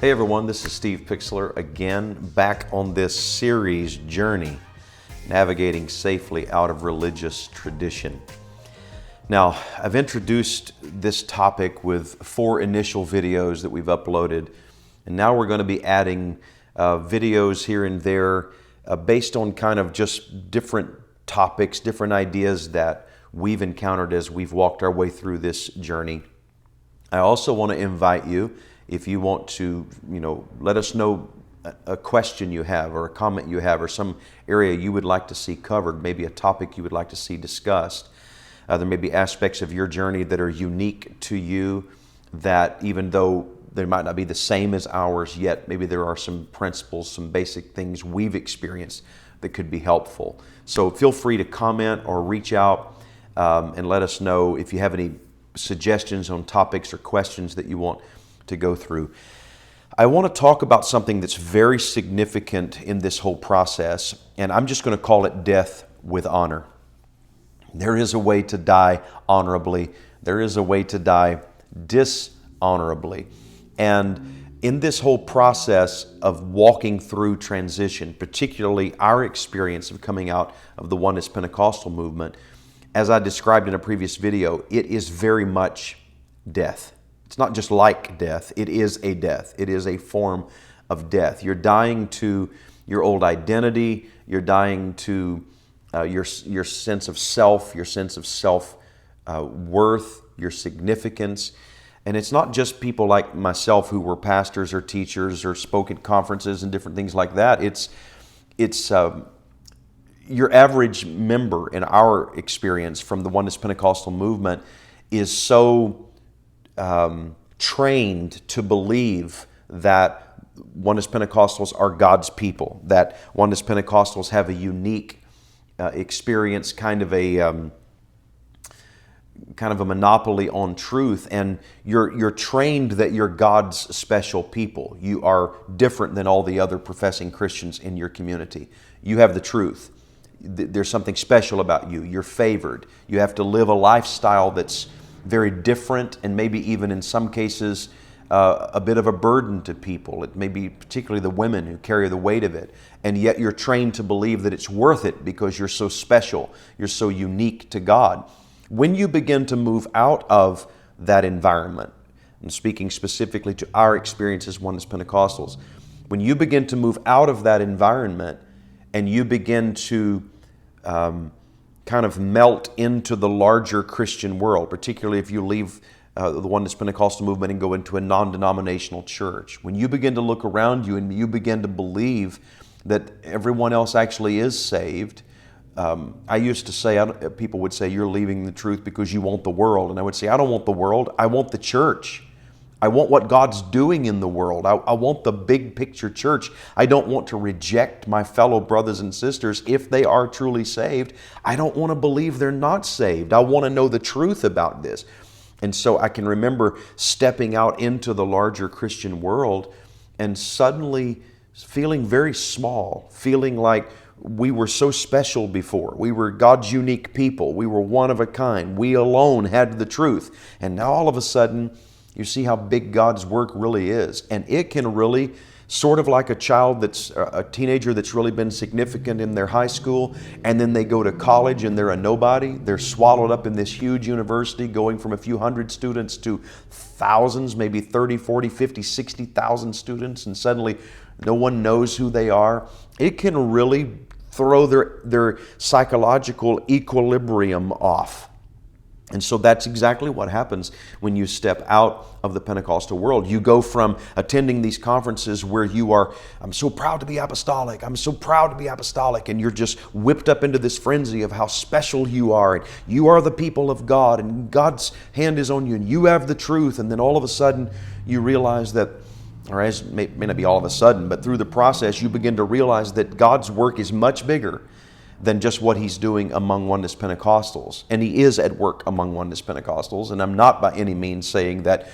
Hey everyone, this is Steve Pixler again, back on this series journey, navigating safely out of religious tradition. Now, I've introduced this topic with 4 initial videos that we've uploaded, and now we're going to be adding videos here and there based on kind of just different topics, different ideas that we've encountered as we've walked our way through this journey. I also want to invite you, if you want to, let us know a question you have or a comment you have or some area you would like to see covered, maybe a topic you would like to see discussed. There may be aspects of your journey that are unique to you that even though they might not be the same as ours, yet maybe there are some principles, some basic things we've experienced that could be helpful. So feel free to comment or reach out and let us know if you have any suggestions on topics or questions that you want to go through. I want to talk about something that's very significant in this whole process, and I'm just going to call it death with honor. There is a way to die honorably. There is a way to die dishonorably. And in this whole process of walking through transition, particularly our experience of coming out of the Oneness Pentecostal movement, as I described in a previous video, it is very much death. It's not just like death, it is a death. It is a form of death. You're dying to your old identity, you're dying to your sense of self, your sense of self-worth, your significance. And it's not just people like myself who were pastors or teachers or spoke at conferences and different things like that. It's your average member in our experience from the Oneness Pentecostal movement is so trained to believe that Oneness Pentecostals are God's people, that Oneness Pentecostals have a unique experience, kind of a monopoly on truth, and you're trained that you're God's special people. You are different than all the other professing Christians in your community. You have the truth. There's something special about you. You're favored. You have to live a lifestyle that's very different and maybe even in some cases a bit of a burden to people. It may be particularly the women who carry the weight of it. And yet you're trained to believe that it's worth it because you're so special. You're so unique to God. When you begin to move out of that environment, and speaking specifically to our experiences, Oneness Pentecostals, when you begin to move out of that environment and you begin to kind of melt into the larger Christian world, particularly if you leave the Oneness Pentecostal movement and go into a non-denominational church. When you begin to look around you and you begin to believe that everyone else actually is saved, I used to say, people would say, you're leaving the truth because you want the world. And I would say, I don't want the world, I want the church. I want what God's doing in the world. I want the big picture church. I don't want to reject my fellow brothers and sisters if they are truly saved. I don't want to believe they're not saved. I want to know the truth about this. And so I can remember stepping out into the larger Christian world and suddenly feeling very small, feeling like we were so special before. We were God's unique people. We were one of a kind. We alone had the truth. And now all of a sudden, you see how big God's work really is. And it can really, sort of like a child that's a teenager that's really been significant in their high school, and then they go to college and they're a nobody. They're swallowed up in this huge university going from a few hundred students to thousands, maybe 30, 40, 50, 60,000 students, and suddenly no one knows who they are. It can really throw their psychological equilibrium off. And so that's exactly what happens when you step out of the Pentecostal world. You go from attending these conferences where you are, I'm so proud to be apostolic, I'm so proud to be apostolic, and you're just whipped up into this frenzy of how special you are, and you are the people of God, and God's hand is on you, and you have the truth, and then all of a sudden you realize that, or as may not be all of a sudden, but through the process you begin to realize that God's work is much bigger than just what He's doing among Oneness Pentecostals. And He is at work among Oneness Pentecostals, and I'm not by any means saying that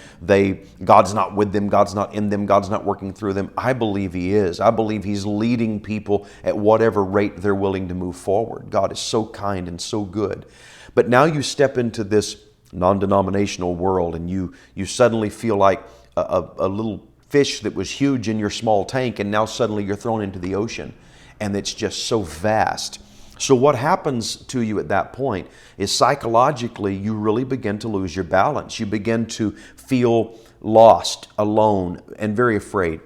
God's not with them, God's not in them, God's not working through them. I believe He is. I believe He's leading people at whatever rate they're willing to move forward. God is so kind and so good. But now you step into this non-denominational world and you suddenly feel like a little fish that was huge in your small tank, and now suddenly you're thrown into the ocean, and it's just so vast. So what happens to you at that point is psychologically you really begin to lose your balance. You begin to feel lost, alone, and very afraid.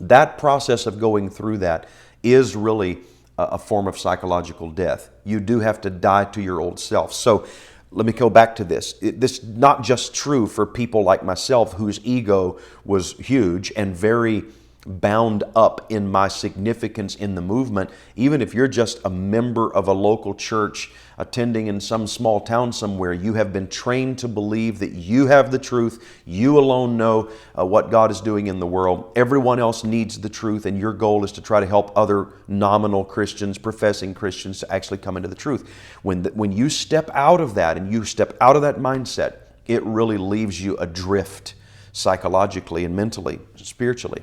That process of going through that is really a form of psychological death. You do have to die to your old self. So let me go back to this. This is not just true for people like myself whose ego was huge and very bound up in my significance in the movement. Even if you're just a member of a local church attending in some small town somewhere, you have been trained to believe that you have the truth. You alone know what God is doing in the world. Everyone else needs the truth, and your goal is to try to help other nominal Christians, professing Christians, to actually come into the truth. When you step out of that and you step out of that mindset, it really leaves you adrift psychologically and mentally, spiritually.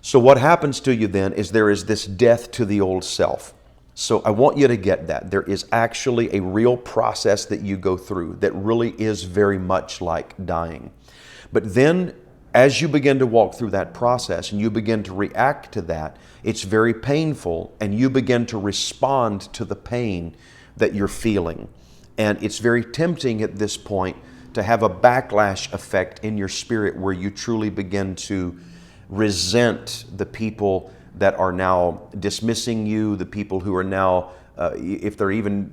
So what happens to you then is there is this death to the old self. So I want you to get that. There is actually a real process that you go through that really is very much like dying. But then as you begin to walk through that process and you begin to react to that, it's very painful, and you begin to respond to the pain that you're feeling. And it's very tempting at this point to have a backlash effect in your spirit where you truly begin to resent the people that are now dismissing you, the people who are now, if they're even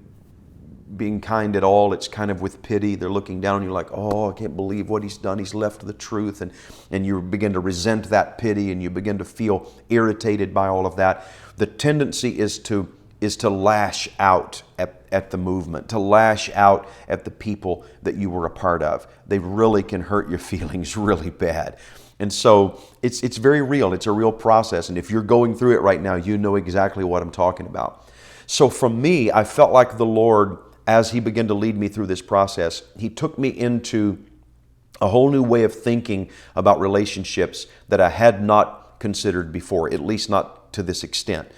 being kind at all, it's kind of with pity. They're looking down and you're like, oh, I can't believe what he's done. He's left the truth. And you begin to resent that pity, and you begin to feel irritated by all of that. The tendency is to lash out at the movement, to lash out at the people that you were a part of. They really can hurt your feelings really bad. And so it's very real. It's a real process. And if you're going through it right now, you know exactly what I'm talking about. So for me, I felt like the Lord, as He began to lead me through this process, He took me into a whole new way of thinking about relationships that I had not considered before, at least not to this extent.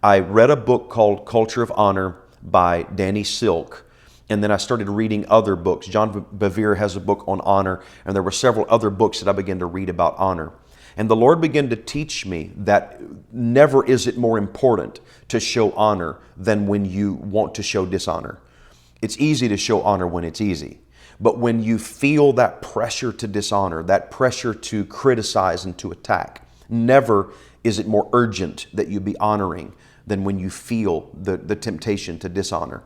I read a book called Culture of Honor by Danny Silk. And then I started reading other books. John Bevere has a book on honor, and there were several other books that I began to read about honor. And the Lord began to teach me that never is it more important to show honor than when you want to show dishonor. It's easy to show honor when it's easy. But when you feel that pressure to dishonor, that pressure to criticize and to attack, never is it more urgent that you be honoring than when you feel the temptation to dishonor.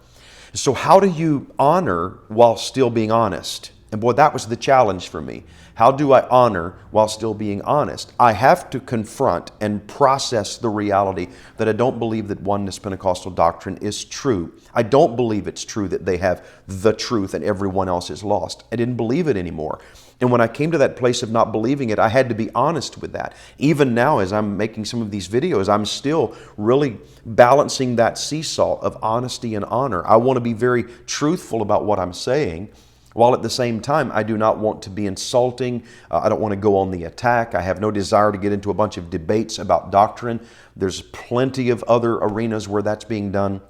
So how do you honor while still being honest? And boy, that was the challenge for me. How do I honor while still being honest? I have to confront and process the reality that I don't believe that Oneness Pentecostal doctrine is true. I don't believe it's true that they have the truth and everyone else is lost. I didn't believe it anymore. And when I came to that place of not believing it, I had to be honest with that. Even now, as I'm making some of these videos, I'm still really balancing that seesaw of honesty and honor. I want to be very truthful about what I'm saying, while at the same time, I do not want to be insulting. I don't want to go on the attack. I have no desire to get into a bunch of debates about doctrine. There's plenty of other arenas where that's being done.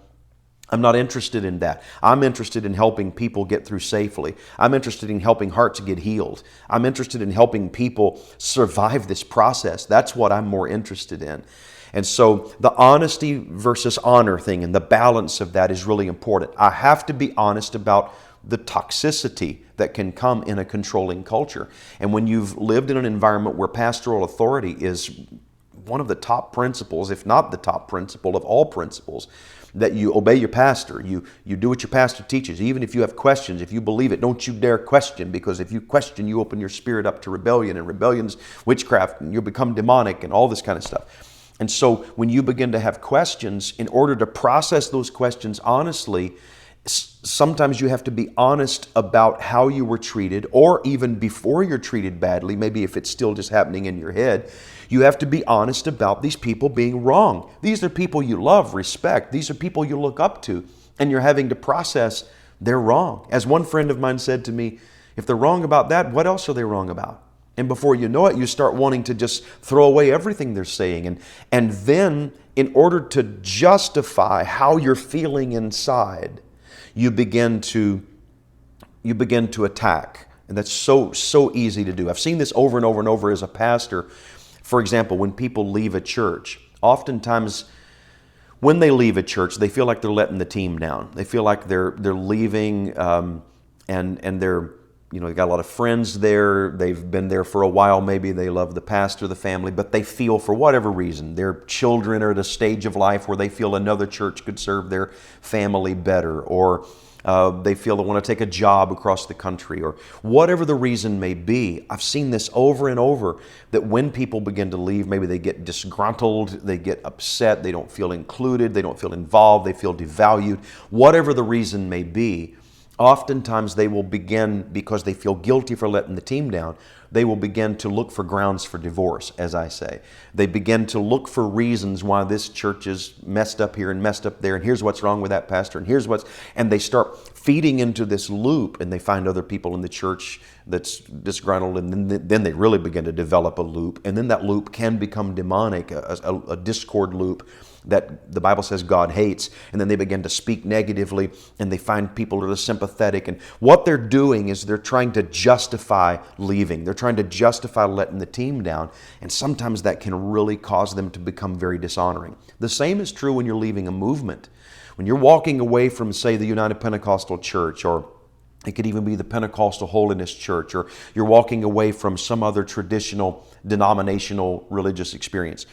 I'm not interested in that. I'm interested in helping people get through safely. I'm interested in helping hearts get healed. I'm interested in helping people survive this process. That's what I'm more interested in. And so the honesty versus honor thing and the balance of that is really important. I have to be honest about the toxicity that can come in a controlling culture. And when you've lived in an environment where pastoral authority is one of the top principles, if not the top principle of all principles, that you obey your pastor, you do what your pastor teaches. Even if you have questions, if you believe it, don't you dare question, because if you question, you open your spirit up to rebellion, and rebellion's witchcraft, and you'll become demonic and all this kind of stuff. And so when you begin to have questions, in order to process those questions honestly, sometimes you have to be honest about how you were treated, or even before you're treated badly, maybe if it's still just happening in your head, you have to be honest about these people being wrong. These are people you love, respect. These are people you look up to, and you're having to process they're wrong. As one friend of mine said to me, if they're wrong about that, what else are they wrong about? And before you know it, you start wanting to just throw away everything they're saying. And then, in order to justify how you're feeling inside, you begin to attack And that's so easy to do. I've seen this over and over and over as a pastor. For example, when people leave a church, oftentimes when they leave a church, they feel like they're letting the team down. They feel like they're leaving, and they're, they got a lot of friends there. They've been there for a while. Maybe they love the pastor, the family, but they feel for whatever reason their children are at a stage of life where they feel another church could serve their family better, or they feel they want to take a job across the country, or whatever the reason may be. I've seen this over and over, that when people begin to leave, maybe they get disgruntled, they get upset, they don't feel included, they don't feel involved, they feel devalued, whatever the reason may be. Oftentimes they will begin, because they feel guilty for letting the team down, they will begin to look for grounds for divorce, as I say. They begin to look for reasons why this church is messed up here and messed up there, and here's what's wrong with that pastor, and they start feeding into this loop, and they find other people in the church that's disgruntled, and then they really begin to develop a loop, and then that loop can become demonic, a discord loop that the Bible says God hates, and then they begin to speak negatively, and they find people that are sympathetic, and what they're doing is they're trying to justify leaving. They're trying to justify letting the team down, and sometimes that can really cause them to become very dishonoring. The same is true when you're leaving a movement. When you're walking away from, say, the United Pentecostal Church, or it could even be the Pentecostal Holiness Church, or you're walking away from some other traditional denominational religious experience,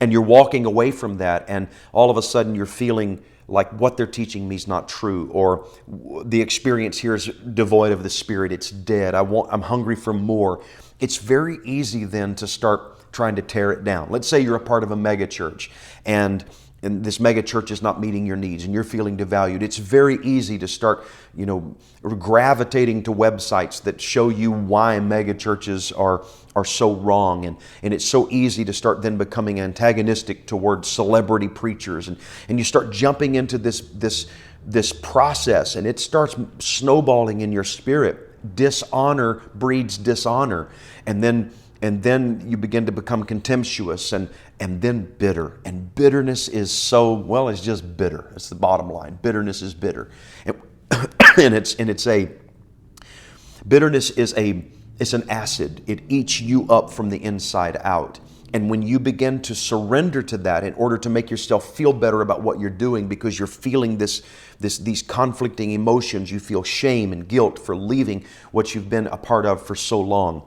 and you're walking away from that, and all of a sudden you're feeling like what they're teaching me is not true, or the experience here is devoid of the Spirit, it's dead, I'm hungry for more. It's very easy then to start trying to tear it down. Let's say you're a part of a mega church, and this mega church is not meeting your needs, and you're feeling devalued. It's very easy to start, gravitating to websites that show you why mega churches are so wrong, and it's so easy to start then becoming antagonistic towards celebrity preachers, and you start jumping into this process, and it starts snowballing in your spirit. Dishonor breeds dishonor, and then you begin to become contemptuous, and then bitter. And bitterness is it's just bitter. It's the bottom line. Bitterness is bitter. Bitterness is an acid. It eats you up from the inside out. And when you begin to surrender to that in order to make yourself feel better about what you're doing, because you're feeling these conflicting emotions, you feel shame and guilt for leaving what you've been a part of for so long.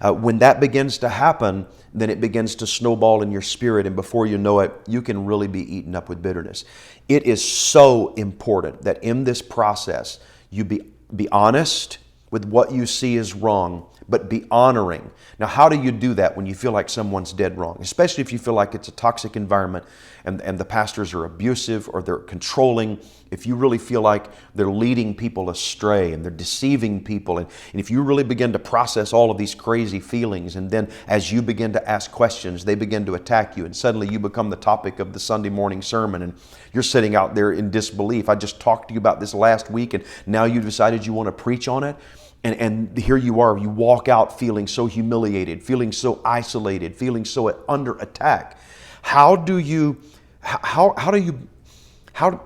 When that begins to happen, then it begins to snowball in your spirit, and before you know it, you can really be eaten up with bitterness. It is so important that in this process, you be honest with what you see is wrong, but be honoring. Now, how do you do that when you feel like someone's dead wrong? Especially if you feel like it's a toxic environment and the pastors are abusive or they're controlling. If you really feel like they're leading people astray and they're deceiving people, and if you really begin to process all of these crazy feelings, and then as you begin to ask questions, they begin to attack you, and suddenly you become the topic of the Sunday morning sermon, and you're sitting out there in disbelief. I just talked to you about this last week, and now you decided you want to preach on it? And here you are, you walk out feeling so humiliated, feeling so isolated, feeling so under attack. How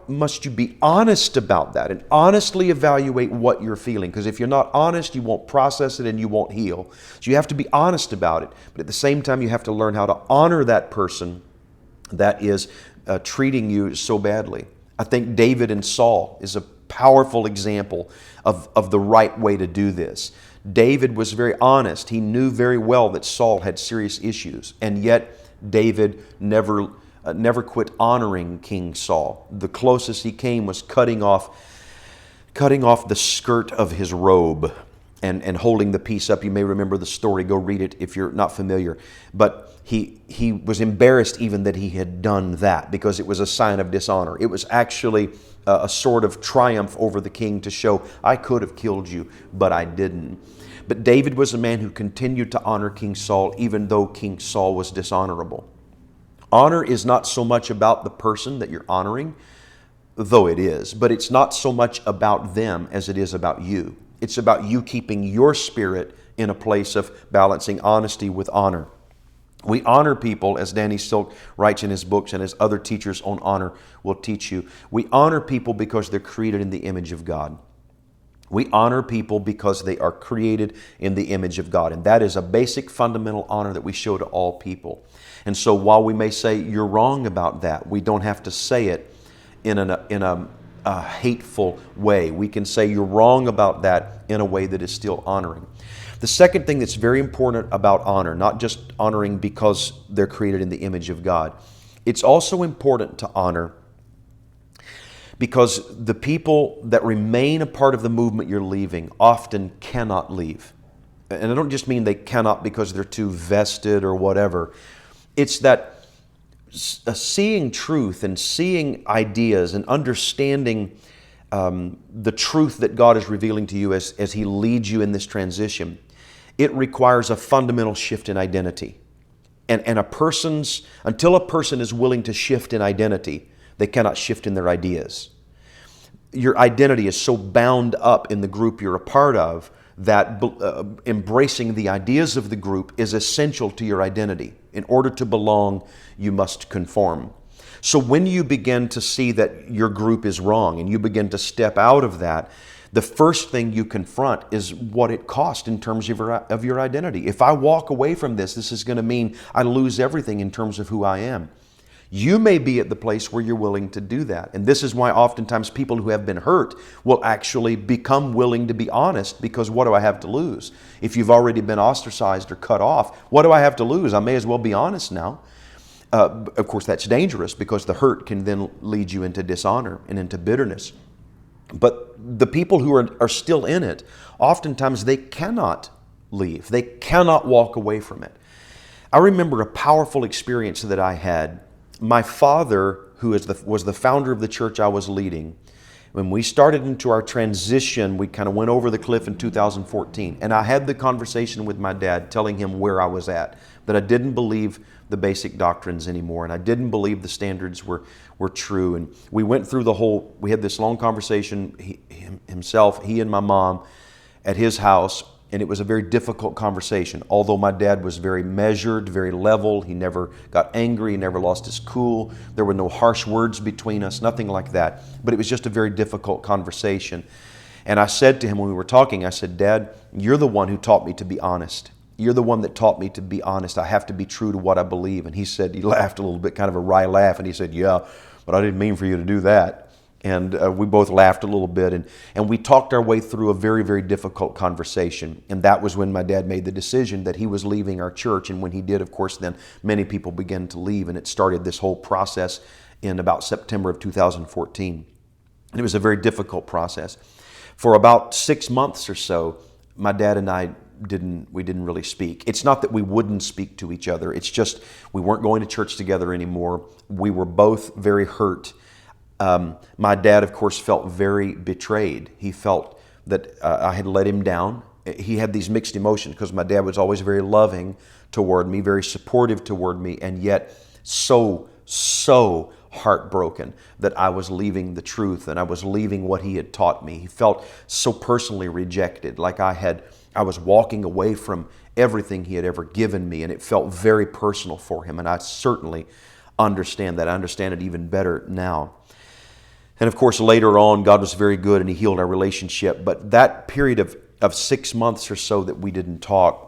must you be honest about that and honestly evaluate what you're feeling? Because if you're not honest, you won't process it and you won't heal. So you have to be honest about it. But at the same time, you have to learn how to honor that person that is treating you so badly. I think David and Saul is a powerful example of the right way to do this. David was very honest. He knew very well that Saul had serious issues, and yet David never quit honoring King Saul. The closest he came was cutting off the skirt of his robe and holding the piece up. You may remember the story. Go read it if you're not familiar. But he was embarrassed even that he had done that, because it was a sign of dishonor. It was actually a sort of triumph over the king to show, I could have killed you, but I didn't. But David was a man who continued to honor King Saul, even though King Saul was dishonorable. Honor is not so much about the person that you're honoring, though it is, but it's not so much about them as it is about you. It's about you keeping your spirit in a place of balancing honesty with honor. We honor people, as Danny Silk writes in his books and as other teachers on honor will teach you. We honor people because they're created in the image of God. We honor people because they are created in the image of God. And that is a basic fundamental honor that we show to all people. And so while we may say you're wrong about that, we don't have to say it in a hateful way. We can say you're wrong about that in a way that is still honoring. The second thing that's very important about honor, not just honoring because they're created in the image of God, it's also important to honor because the people that remain a part of the movement you're leaving often cannot leave. And I don't just mean they cannot because they're too vested or whatever. It's that seeing truth and seeing ideas and understanding the truth that God is revealing to you as He leads you in this transition, it requires a fundamental shift in identity. And until a person is willing to shift in identity, they cannot shift in their ideas. Your identity is so bound up in the group you're a part of that embracing the ideas of the group is essential to your identity. In order to belong, you must conform. So when you begin to see that your group is wrong and you begin to step out of that, the first thing you confront is what it cost in terms of your identity. If I walk away from this is going to mean I lose everything in terms of who I am. You may be at the place where you're willing to do that. And this is why oftentimes people who have been hurt will actually become willing to be honest, because what do I have to lose? If you've already been ostracized or cut off, what do I have to lose? I may as well be honest now. Of course, that's dangerous because the hurt can then lead you into dishonor and into bitterness. But the people who are still in it, oftentimes they cannot leave. They cannot walk away from it. I remember a powerful experience that I had. My father, who was the founder of the church I was leading, when we started into our transition, we kind of went over the cliff in 2014. And I had the conversation with my dad, telling him where I was at, that I didn't believe the basic doctrines anymore, and I didn't believe the standards were true. And we went through we had this long conversation, he and my mom at his house, and it was a very difficult conversation. Although my dad was very measured, very level, he never got angry, he never lost his cool, there were no harsh words between us, nothing like that. But it was just a very difficult conversation. And I said to him when we were talking, I said, Dad, you're the one who taught me to be honest. You're the one that taught me to be honest. I have to be true to what I believe. And he laughed a little bit, kind of a wry laugh, and he said, yeah, but I didn't mean for you to do that. And we both laughed a little bit, and we talked our way through a very, very difficult conversation. And that was when my dad made the decision that he was leaving our church. And when he did, of course, then many people began to leave, and it started this whole process in about September of 2014. And it was a very difficult process. For about 6 months or so, my dad and I didn't really speak. It's not that we wouldn't speak to each other. It's just we weren't going to church together anymore. We were both very hurt. My dad, of course, felt very betrayed. He felt that I had let him down. He had these mixed emotions because my dad was always very loving toward me, very supportive toward me, and yet so heartbroken that I was leaving the truth and I was leaving what he had taught me. He felt so personally rejected, like I was walking away from everything he had ever given me, and it felt very personal for him, and I certainly understand that. I understand it even better now. And of course, later on, God was very good and He healed our relationship. But that period of 6 months or so that we didn't talk,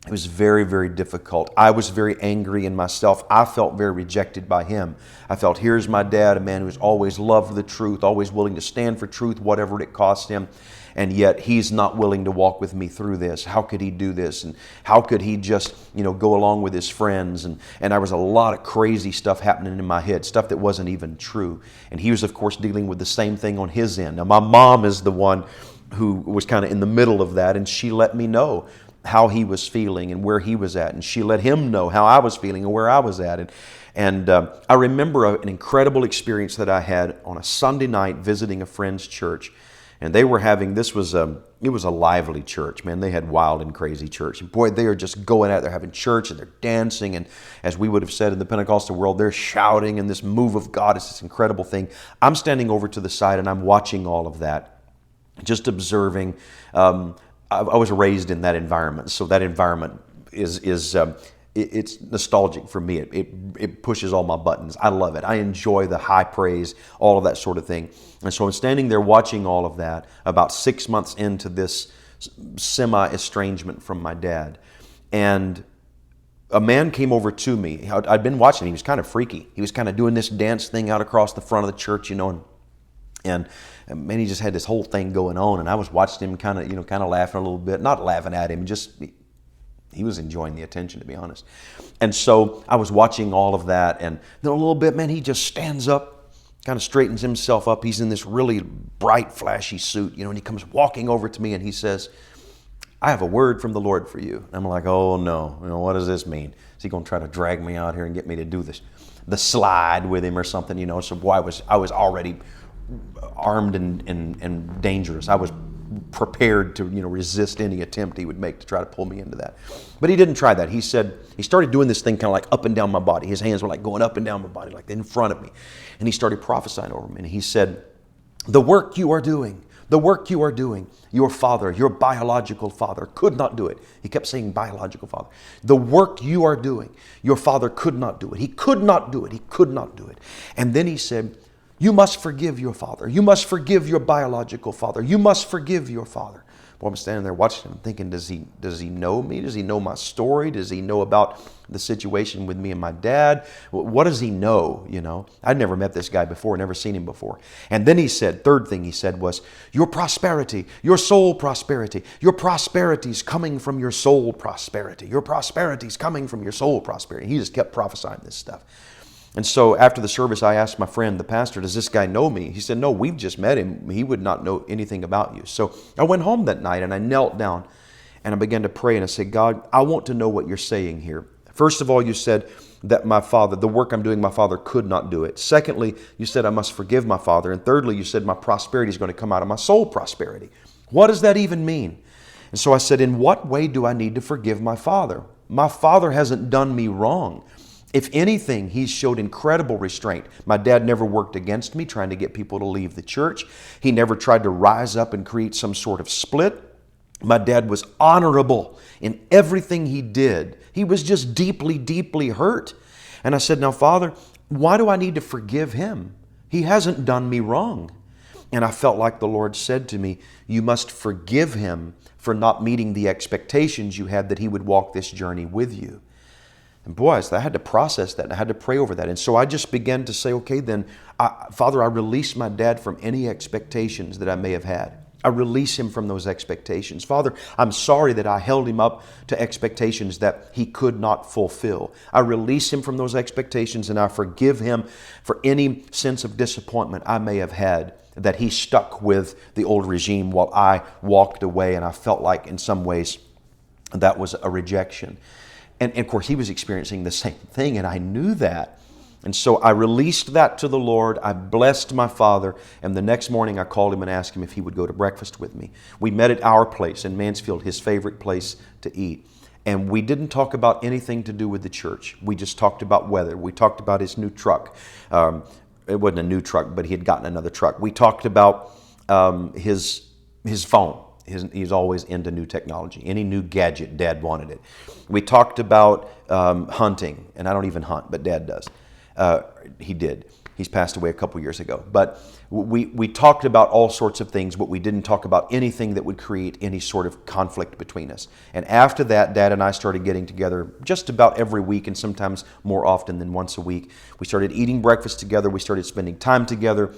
it was very, very difficult. I was very angry in myself. I felt very rejected by him. I felt, here's my dad, a man who's always loved the truth, always willing to stand for truth, whatever it cost him. And yet he's not willing to walk with me through this. How could he do this? And how could he just, go along with his friends? And there was a lot of crazy stuff happening in my head, stuff that wasn't even true. And he was, of course, dealing with the same thing on his end. Now, my mom is the one who was kind of in the middle of that, and she let me know how he was feeling and where he was at. And she let him know how I was feeling and where I was at. And I remember an incredible experience that I had on a Sunday night visiting a friend's church. And they were having, it was a lively church, man. They had wild and crazy church. And boy, they are just going out there having church, and they're dancing. And as we would have said in the Pentecostal world, they're shouting, and this move of God is this incredible thing. I'm standing over to the side and I'm watching all of that, just observing. I was raised in that environment. So that environment is it's nostalgic for me. It pushes all my buttons. I love it. I enjoy the high praise, all of that sort of thing. And so I'm standing there watching all of that about 6 months into this semi-estrangement from my dad. And a man came over to me. I'd been watching him. He was kind of freaky. He was kind of doing this dance thing out across the front of the church, and man, he just had this whole thing going on. And I was watching him kind of laughing a little bit, not laughing at him, just he was enjoying the attention, to be honest. And so I was watching all of that, and then a little bit, man, he just stands up, kind of straightens himself up. He's in this really bright, flashy suit, and he comes walking over to me and he says, "I have a word from the Lord for you." And I'm like, oh no, what does this mean? Is he going to try to drag me out here and get me to do the slide with him or something? So boy, I was already armed and dangerous. I was prepared to resist any attempt he would make to try to pull me into that. But he didn't try that. He started doing this thing kind of like up and down my body. His hands were like going up and down my body, like in front of me. And he started prophesying over me. And he said, the work you are doing, your father, your biological father, could not do it. He kept saying biological father. The work you are doing, your father could not do it. He could not do it. He could not do it. And then he said, you must forgive your father. You must forgive your biological father. You must forgive your father. Well, I'm standing there watching him thinking, does he know me? Does he know my story? Does he know about the situation with me and my dad? What does he know? I'd never met this guy before, never seen him before. And then he said, third thing he said was, your prosperity, your soul prosperity, your prosperity's coming from your soul prosperity. Your prosperity's coming from your soul prosperity. He just kept prophesying this stuff. And so after the service, I asked my friend, the pastor, does this guy know me? He said, no, we've just met him. He would not know anything about you. So I went home that night and I knelt down and I began to pray and I said, God, I want to know what you're saying here. First of all, you said that my father, the work I'm doing, my father could not do it. Secondly, you said I must forgive my father. And thirdly, you said my prosperity is going to come out of my soul prosperity. What does that even mean? And so I said, in what way do I need to forgive my father? My father hasn't done me wrong. If anything, he showed incredible restraint. My dad never worked against me, trying to get people to leave the church. He never tried to rise up and create some sort of split. My dad was honorable in everything he did. He was just deeply, deeply hurt. And I said, now, Father, why do I need to forgive him? He hasn't done me wrong. And I felt like the Lord said to me, you must forgive him for not meeting the expectations you had that he would walk this journey with you. And boy, I had to process that and I had to pray over that. And so I just began to say, okay, then, Father, I release my dad from any expectations that I may have had. I release him from those expectations. Father, I'm sorry that I held him up to expectations that he could not fulfill. I release him from those expectations and I forgive him for any sense of disappointment I may have had, that he stuck with the old regime while I walked away and I felt like in some ways that was a rejection. And of course, he was experiencing the same thing, and I knew that. And so I released that to the Lord. I blessed my father, and the next morning I called him and asked him if he would go to breakfast with me. We met at our place in Mansfield, his favorite place to eat. And we didn't talk about anything to do with the church. We just talked about weather. We talked about his new truck. It wasn't a new truck, but he had gotten another truck. We talked about his phone. He's always into new technology. Any new gadget, Dad wanted it. We talked about hunting, and I don't even hunt, but Dad does. He did. He's passed away a couple years ago. But we talked about all sorts of things, but we didn't talk about anything that would create any sort of conflict between us. And after that, Dad and I started getting together just about every week, and sometimes more often than once a week. We started eating breakfast together. We started spending time together.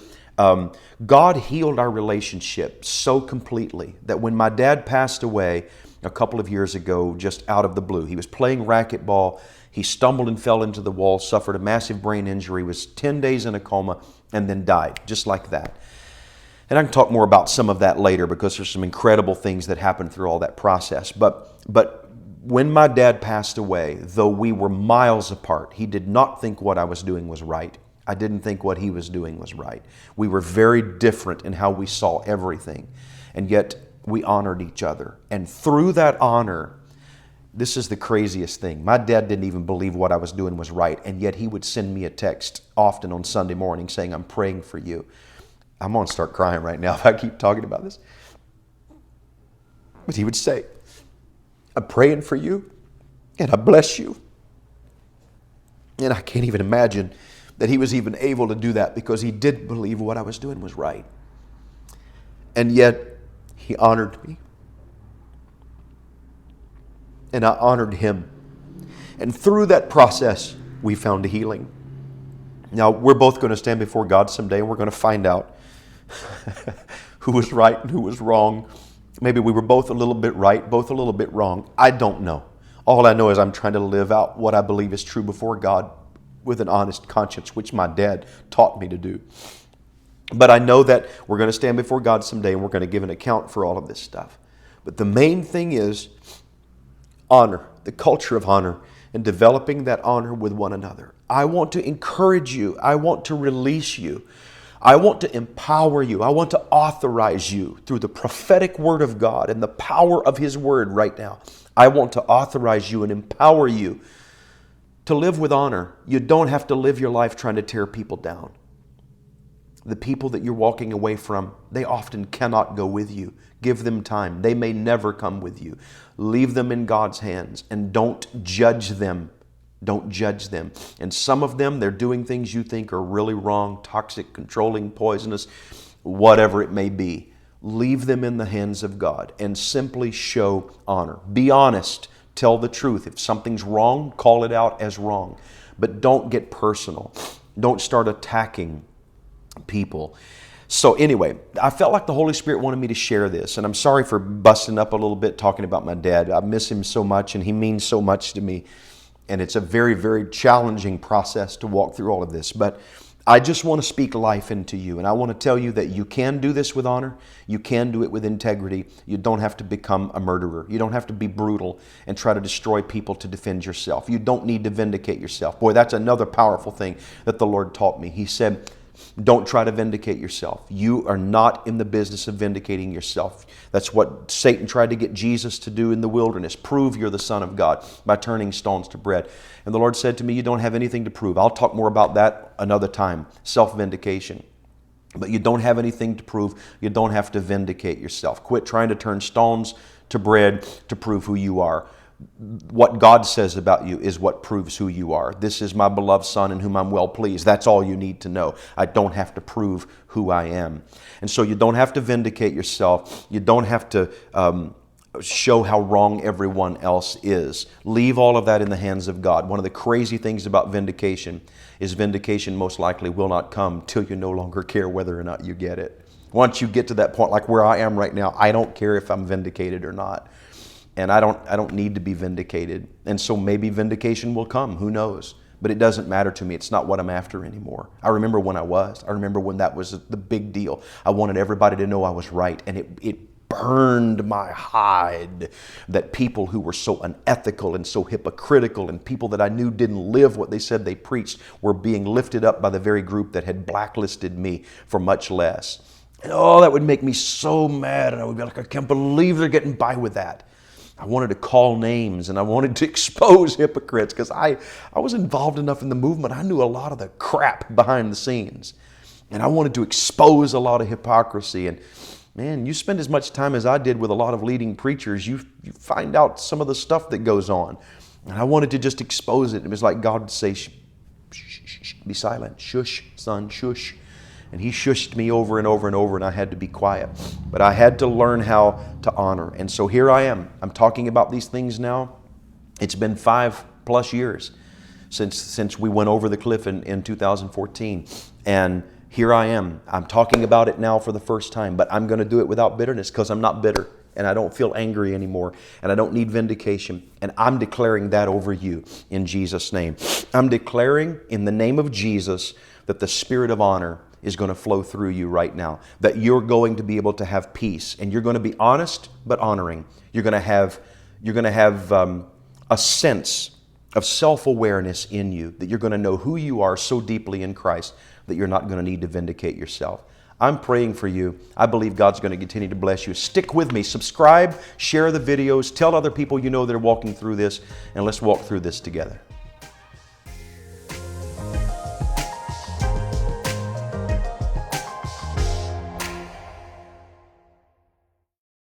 God healed our relationship so completely that when my dad passed away a couple of years ago, just out of the blue, he was playing racquetball. He stumbled and fell into the wall, suffered a massive brain injury, was 10 days in a coma, and then died, just like that. And I can talk more about some of that later because there's some incredible things that happened through all that process. But when my dad passed away, though we were miles apart, he did not think what I was doing was right. I didn't think what he was doing was right. We were very different in how we saw everything, and yet we honored each other. And through that honor, this is the craziest thing. My dad didn't even believe what I was doing was right, and yet he would send me a text often on Sunday morning saying, I'm praying for you. I'm going to start crying right now if I keep talking about this. But he would say, I'm praying for you, and I bless you, And I can't even imagine that he was even able to do that, because he did believe what I was doing was right. And yet he honored me. And I honored him. And through that process, we found a healing. Now, we're both going to stand before God someday, and we're going to find out who was right and who was wrong. Maybe we were both a little bit right, both a little bit wrong. I don't know. All I know is I'm trying to live out what I believe is true before God with an honest conscience, which my dad taught me to do. But I know that we're going to stand before God someday, and we're going to give an account for all of this stuff. But the main thing is honor, the culture of honor, and developing that honor with one another. I want to encourage you. I want to release you. I want to empower you. I want to authorize you through the prophetic word of God and the power of His word right now. I want to authorize you and empower you to live with honor. You don't have to live your life trying to tear people down. The people that you're walking away from, they often cannot go with you. Give them time. They may never come with you. Leave them in God's hands and don't judge them. Don't judge them. And some of them, they're doing things you think are really wrong, toxic, controlling, poisonous, whatever it may be. Leave them in the hands of God and simply show honor. Be honest. Tell the truth. If something's wrong, call it out as wrong. But don't get personal. Don't start attacking people. So anyway, I felt like the Holy Spirit wanted me to share this, and I'm sorry for busting up a little bit talking about my dad. I miss him so much, and he means so much to me, and it's a very, very challenging process to walk through all of this. But I just want to speak life into you, and I want to tell you that you can do this with honor. You can do it with integrity. You don't have to become a murderer. You don't have to be brutal and try to destroy people to defend yourself. You don't need to vindicate yourself. Boy, that's another powerful thing that the Lord taught me. He said, don't try to vindicate yourself. You are not in the business of vindicating yourself. That's what Satan tried to get Jesus to do in the wilderness. Prove you're the Son of God by turning stones to bread. And the Lord said to me, you don't have anything to prove. I'll talk more about that another time, self-vindication. But you don't have anything to prove. You don't have to vindicate yourself. Quit trying to turn stones to bread to prove who you are. What God says about you is what proves who you are. This is my beloved Son in whom I'm well pleased. That's all you need to know. I don't have to prove who I am. And so you don't have to vindicate yourself. You don't have to show how wrong everyone else is. Leave all of that in the hands of God. One of the crazy things about vindication is vindication most likely will not come till you no longer care whether or not you get it. Once you get to that point, like where I am right now, I don't care if I'm vindicated or not. And I don't need to be vindicated. And so maybe vindication will come. Who knows? But it doesn't matter to me. It's not what I'm after anymore. I remember when I was. I remember when that was the big deal. I wanted everybody to know I was right. And it burned my hide that people who were so unethical and so hypocritical and people that I knew didn't live what they said they preached were being lifted up by the very group that had blacklisted me for much less. And oh, that would make me so mad. And I would be like, I can't believe they're getting by with that. I wanted to call names and I wanted to expose hypocrites because I was involved enough in the movement. I knew a lot of the crap behind the scenes. And I wanted to expose a lot of hypocrisy. And man, you spend as much time as I did with a lot of leading preachers, you find out some of the stuff that goes on. And I wanted to just expose it. It was like God would say, shh, shh, shh, be silent. Shush, son, shush. And He shushed me over and over and over, and I had to be quiet. But I had to learn how to honor. And so here I am. I'm talking about these things now. It's been 5+ years since we went over the cliff in 2014. And here I am. I'm talking about it now for the first time, but I'm going to do it without bitterness because I'm not bitter. And I don't feel angry anymore. And I don't need vindication. And I'm declaring that over you in Jesus' name. I'm declaring in the name of Jesus that the spirit of honor is going to flow through you right now. That you're going to be able to have peace. And you're going to be honest but honoring. You're going to have a sense of self-awareness in you. That you're going to know who you are so deeply in Christ that you're not going to need to vindicate yourself. I'm praying for you. I believe God's going to continue to bless you. Stick with me. Subscribe, share the videos, tell other people you know that are walking through this, and let's walk through this together.